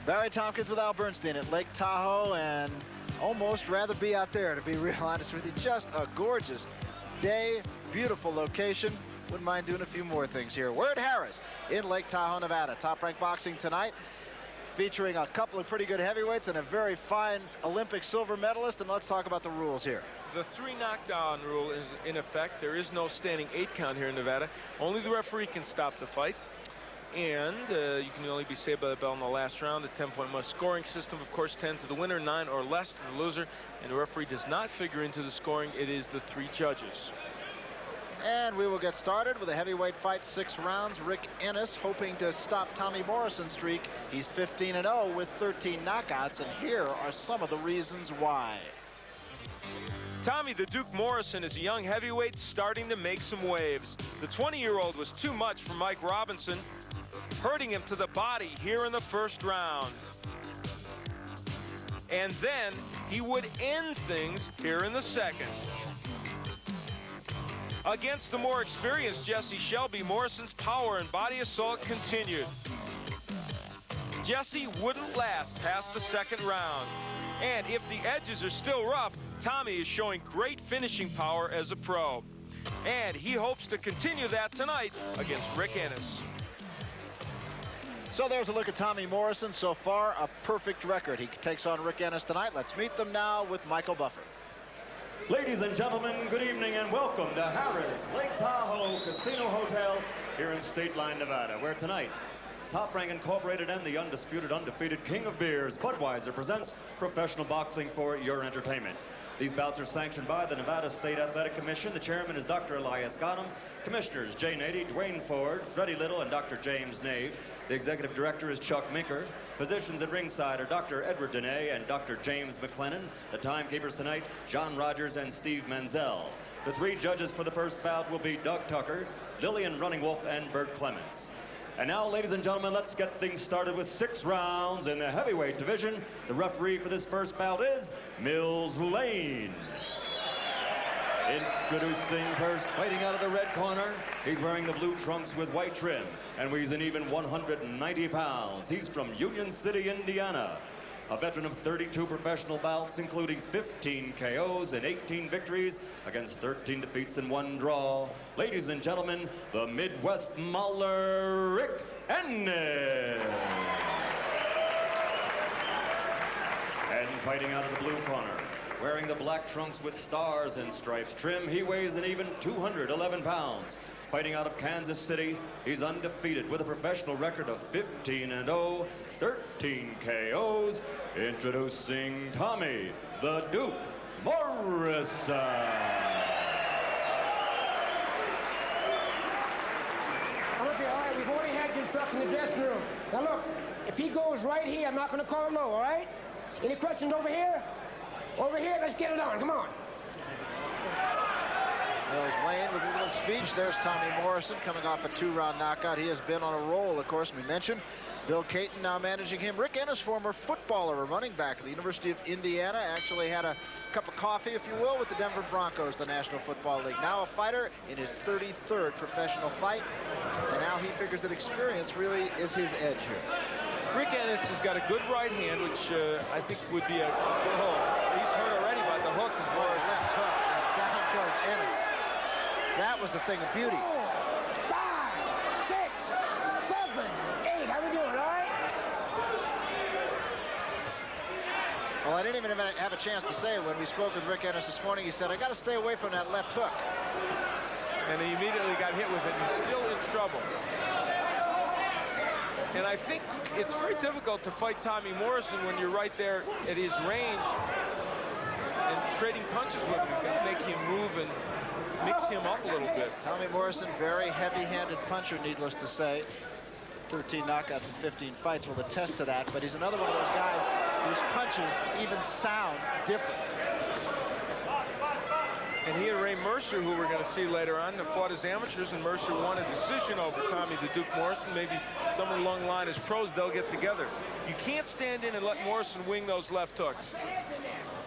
Barry Tompkins with Al Bernstein at Lake Tahoe, and almost rather be out there, to be real honest with you. Just a gorgeous day, beautiful location. Wouldn't mind doing a few more things here. Word Harris in Lake Tahoe, Nevada. Top Rank Boxing tonight, featuring a couple of pretty good heavyweights and a very fine Olympic silver medalist. And let's talk about the rules here. The 3 knockdown rule is in effect. There is no standing 8 count here in Nevada. Only the referee can stop the fight. And you can only be saved by the bell in the last round. The 10-point must scoring system, of course, 10 to the winner, 9 or less to the loser. And the referee does not figure into the scoring. It is the 3 judges. And we will get started with a heavyweight fight, 6 rounds. Rick Enis hoping to stop Tommy Morrison's streak. He's 15-0 with 13 knockouts, and here are some of the reasons why. Tommy the Duke Morrison is a young heavyweight starting to make some waves. The 20-year-old was too much for Mike Robinson, hurting him to the body here in the first round. And then he would end things here in the second. Against the more experienced Jesse Shelby, Morrison's power and body assault continued. Jesse wouldn't last past the second round. And if the edges are still rough, Tommy is showing great finishing power as a pro. And he hopes to continue that tonight against Rick Enis. So there's a look at Tommy Morrison. So far, a perfect record. He takes on Rick Enis tonight. Let's meet them now with Michael Buffer. Ladies and gentlemen, good evening and welcome to Harrah's Lake Tahoe Casino Hotel here in State Line, Nevada, where tonight, Top Rank Incorporated and the undisputed, undefeated King of Beers, Budweiser, presents professional boxing for your entertainment. These bouts are sanctioned by the Nevada State Athletic Commission. The chairman is Dr. Elias Ghanem. Commissioners Jay Nady, Dwayne Ford, Freddie Little, and Dr. James Nave. The executive director is Chuck Minker. Physicians at ringside are Dr. Edward Dene and Dr. James McLennan. The timekeepers tonight, John Rogers and Steve Menzel. The 3 judges for the first bout will be Doug Tucker, Lillian Running Wolf, and Bert Clements. And now, ladies and gentlemen, let's get things started with 6 rounds in the heavyweight division. The referee for this first bout is Mills Lane. Introducing first, fighting out of the red corner. He's wearing the blue trunks with white trim and weighs an even 190 pounds. He's from Union City, Indiana. A veteran of 32 professional bouts, including 15 KOs and 18 victories against 13 defeats and 1 draw. Ladies and gentlemen, the Midwest Mauler, Rick Enis. And fighting out of the blue corner, wearing the black trunks with stars and stripes trim, he weighs an even 211 pounds. Fighting out of Kansas City, he's undefeated with a professional record of 15-0, 13 KOs. Introducing Tommy the Duke Morrison. I'm up here, all right, we've already had your truck in the dressing room. Now look, if he goes right here, I'm not going to call low, all right? Any questions over here? Over here, let's get it on, come on. Mills Lane with a little speech. There's Tommy Morrison coming off a 2-round knockout. He has been on a roll, of course, we mentioned. Bill Caton now managing him. Rick Enis, former footballer, a running back at the University of Indiana, actually had a cup of coffee, if you will, with the Denver Broncos, the National Football League. Now a fighter in his 33rd professional fight, and now he figures that experience really is his edge here. Rick Enis has got a good right hand, which I think would be a good hook. He's hurt already by the hook. Left hook, and down goes Enis. That was a thing of beauty. 5, 6, 7, 8. How we doing, all right? Well, I didn't even have a chance to say it when we spoke with Rick Enis this morning. He said, I got to stay away from that left hook. And he immediately got hit with it. He's still in trouble. And I think it's very difficult to fight Tommy Morrison when you're right there at his range and trading punches with him. You've got to make him move and mix him up a little bit. Tommy Morrison, very heavy-handed puncher, needless to say. 13 knockouts in 15 fights will attest to that, but he's another one of those guys whose punches even sound different. And he and Ray Mercer, who we're going to see later on, have fought as amateurs, and Mercer won a decision over Tommy the Duke Morrison. Maybe somewhere along the line as pros, they'll get together. You can't stand in and let Morrison wing those left hooks.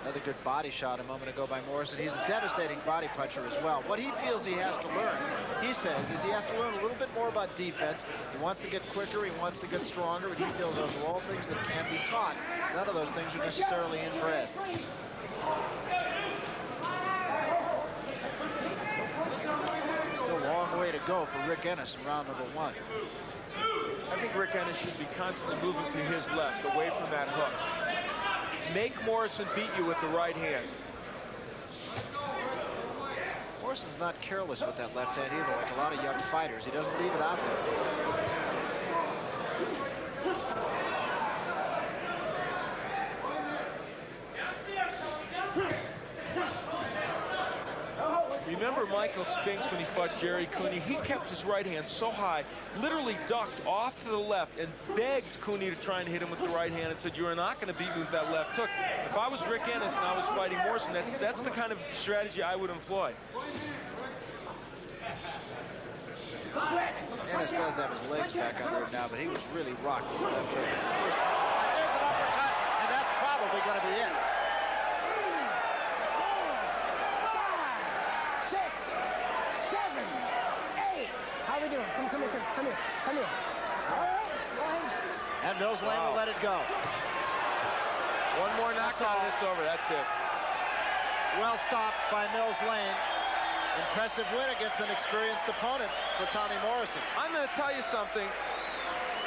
Another good body shot a moment ago by Morrison. He's a devastating body puncher as well. What he feels he has to learn, he says, is he has to learn a little bit more about defense. He wants to get quicker, he wants to get stronger, but he feels those are all things that can be taught. None of those things are necessarily inbred. Still a long way to go for Rick Enis in round number 1. I think Rick Enis should be constantly moving to his left, away from that hook. Make Morrison beat you with the right hand. Morrison's not careless with that left hand either, like a lot of young fighters. He doesn't leave it out there. Remember Michael Spinks when he fought Jerry Cooney? He kept his right hand so high, literally ducked off to the left and begged Cooney to try and hit him with the right hand and said, "You are not going to beat me with that left hook." If I was Rick Enis and I was fighting Morrison, that's the kind of strategy I would employ. Enis does have his legs back under him now, but he was really rocked with the left hook. There's an uppercut, and that's probably going to be it. 6, 7, 8. How are we doing? Come here. All right, go ahead. And Mills Lane will let it go. One more knockout and it's over. That's it. Well stopped by Mills Lane. Impressive win against an experienced opponent for Tommy Morrison. I'm going to tell you something.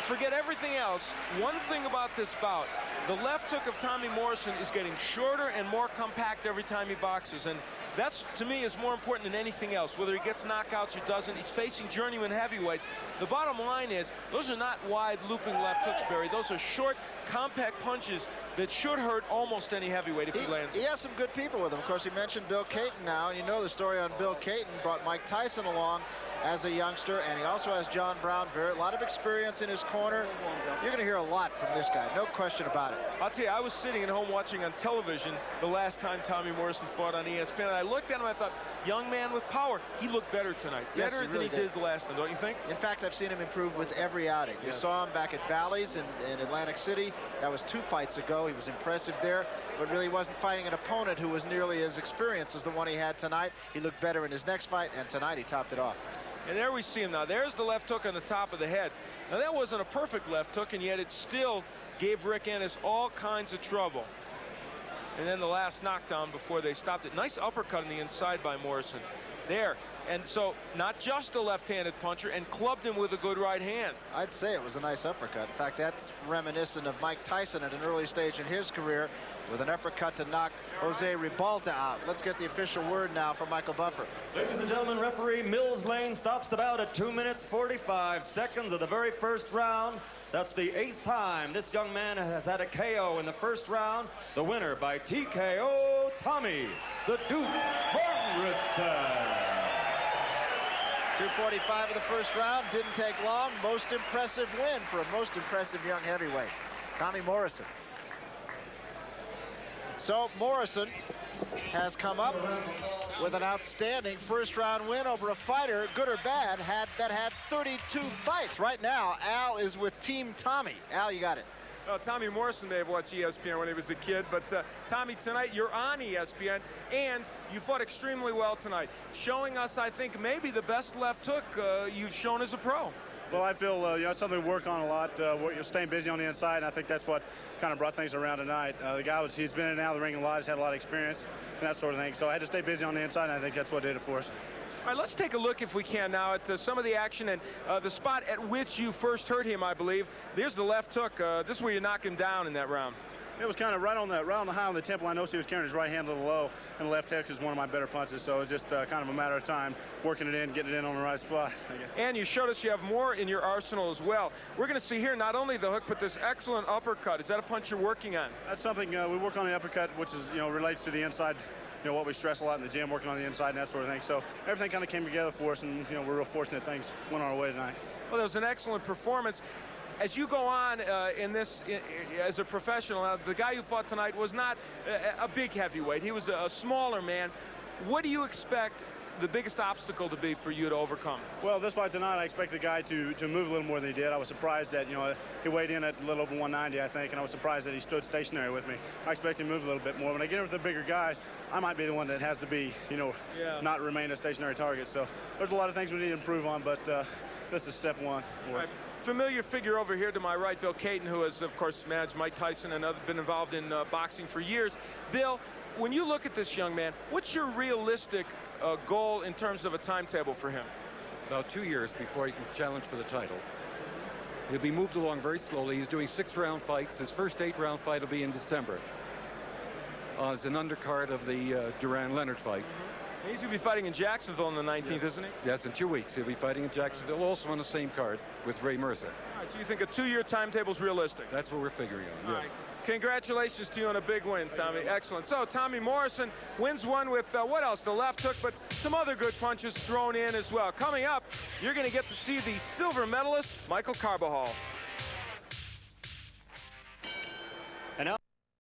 Forget everything else. One thing about this bout, the left hook of Tommy Morrison is getting shorter and more compact every time he boxes. And that's, to me, is more important than anything else. Whether he gets knockouts or doesn't, he's facing journeyman heavyweights. The bottom line is, those are not wide looping left hooks, Barry. Those are short, compact punches that should hurt almost any heavyweight if he lands. He has some good people with him. Of course, he mentioned Bill Caton now, and you know the story on Bill Caton. Brought Mike Tyson along as a youngster, and he also has John Brown. A lot of experience in his corner. You're going to hear a lot from this guy, no question about it. I'll tell you, I was sitting at home watching on television the last time Tommy Morrison fought on ESPN, and I looked at him and I thought, young man with power. He looked better tonight. Yes, Better really than he did the last time, don't you think? In fact, I've seen him improve with every outing. Yes. We saw him back at Bally's in Atlantic City. That was 2 fights ago. He was impressive there, but really wasn't fighting an opponent who was nearly as experienced as the one he had tonight. He looked better in his next fight, and tonight he topped it off. And there we see him now. There's the left hook on the top of the head. Now, that wasn't a perfect left hook, and yet it still gave Rick Enis all kinds of trouble. And then the last knockdown before they stopped it. Nice uppercut on the inside by Morrison. There. And so, not just a left-handed puncher, and clubbed him with a good right hand. I'd say it was a nice uppercut. In fact, that's reminiscent of Mike Tyson at an early stage in his career with an uppercut to knock Jose Ribalta out. Let's get the official word now from Michael Buffer. Ladies and gentlemen, referee Mills Lane stops the bout at 2 minutes 45 seconds of the very first round. That's the 8th time this young man has had a KO in the first round. The winner by TKO, Tommy the Duke Morrison. 2:45 of the first round, didn't take long. Most impressive win for a most impressive young heavyweight, Tommy Morrison. So Morrison has come up with an outstanding first round win over a fighter, good or bad, that had 32 fights. Right now, Al is with Team Tommy. Al, you got it. Well, Tommy Morrison may have watched ESPN when he was a kid, but Tommy, tonight you're on ESPN, and you fought extremely well tonight, showing us, I think, maybe the best left hook you've shown as a pro. Well, I feel it's something we work on a lot. You're staying busy on the inside, and I think that's what kind of brought things around tonight. The guy he's been in and out of the ring a lot, he's had a lot of experience and that sort of thing. So I had to stay busy on the inside, and I think that's what did it for us. All right, let's take a look, if we can, now at some of the action and the spot at which you first hurt him, I believe. There's the left hook. This is where you knock him down in that round. It was kind of right on the high on the temple. I noticed he was carrying his right hand a little low, and the left hook is one of my better punches. So it was just kind of a matter of time, working it in, getting it in on the right spot. And you showed us you have more in your arsenal as well. We're going to see here not only the hook, but this excellent uppercut. Is that a punch you're working on? That's something we work on the uppercut, which is relates to the inside. What we stress a lot in the gym, working on the inside and that sort of thing. So everything kind of came together for us, and we're real fortunate things went our way tonight. Well, that was an excellent performance. As you go on as a professional, the guy who fought tonight was not a big heavyweight. He was a smaller man. What do you expect the biggest obstacle to be for you to overcome? Well, this fight tonight, I expect the guy to move a little more than he did. I was surprised that, you know, he weighed in at a little over 190, I think, and I was surprised that he stood stationary with me. I expect him to move a little bit more. When I get in with the bigger guys, I might be the one that has to be, you know, not remain a stationary target. So there's a lot of things we need to improve on, but this is step one. Right. Familiar figure over here to my right, Bill Caton, who has, of course, managed Mike Tyson and been involved in boxing for years. Bill, when you look at this young man, what's your realistic goal in terms of a timetable for him? About 2 years before he can challenge for the title. He'll be moved along very slowly. He's doing 6-round fights. His first 8-round fight will be in December. As an undercard of the Duran-Leonard fight. He's going to be fighting in Jacksonville on the 19th, isn't he? Yes, in 2 weeks. He'll be fighting in Jacksonville, also on the same card with Ray Mercer. All right, so you think a 2-year timetable is realistic? That's what we're figuring on, All yes. right. Congratulations to you on a big win, Tommy. Excellent. So Tommy Morrison wins one with, what else? The left hook, but some other good punches thrown in as well. Coming up, you're going to get to see the silver medalist, Michael Carbajal.